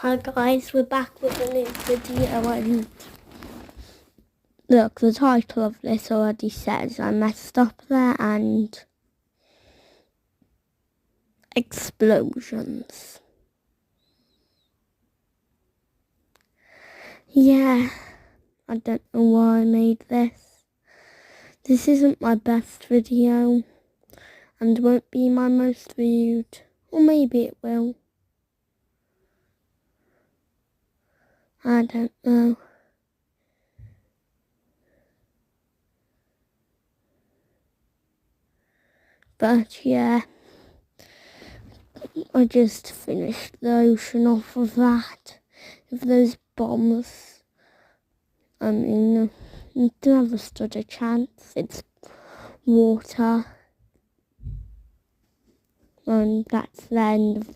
Hi guys, we're back with a new video, and look, the title of this already says I messed up there, and explosions. Yeah, I don't know why I made this. This isn't my best video and won't be my most viewed, or maybe it will. I don't know. But yeah, I just finished the ocean off of that. If those bombs, I mean, it never stood a chance. It's water. And that's the end of